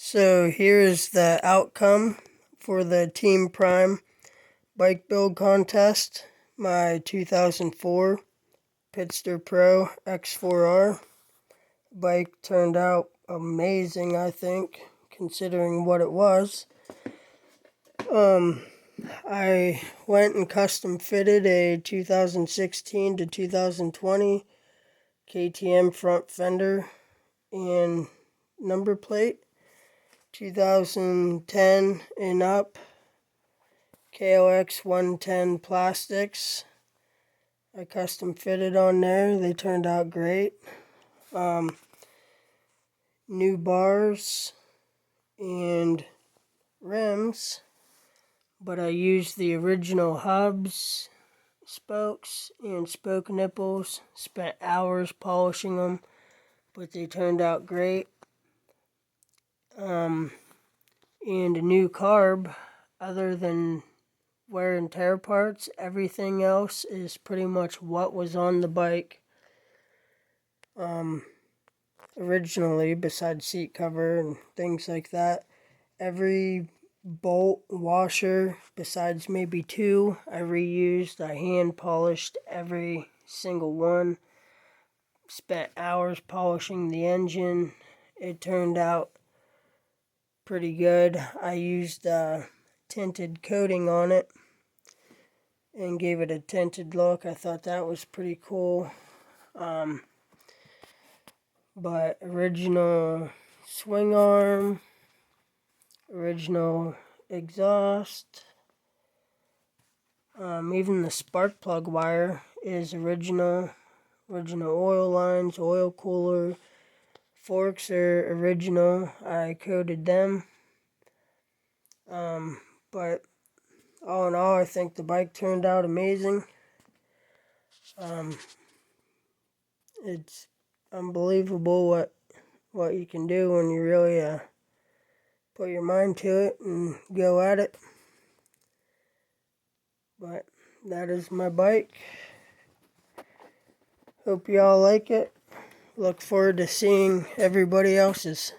So here is the outcome for the Team Pryme bike build contest. My 2004 Pitster Pro X4R bike turned out amazing, I think, considering what it was. I went and custom fitted a 2016 to 2020 KTM front fender and number plate. 2010 and up KOX 110 plastics. I custom fitted on there. They turned out great. New bars and rims, but I used the original hubs, spokes, and spoke nipples. Spent hours polishing them, but they turned out great. And a new carb. Other than wear and tear parts, everything else is pretty much what was on the bike originally, besides seat cover and things like that. Every bolt washer, besides maybe two, I reused. I hand polished every single one. Spent hours polishing the engine. It turned out pretty good. I used tinted coating on it and gave it a tinted look. I thought that was pretty cool. But original swing arm, original exhaust, even the spark plug wire is original. Original oil lines, oil cooler, forks are original. I coated them. But all in all, I think the bike turned out amazing. It's unbelievable what you can do when you really put your mind to it and go at it. But that is my bike. Hope y'all like it. Look forward to seeing everybody else's.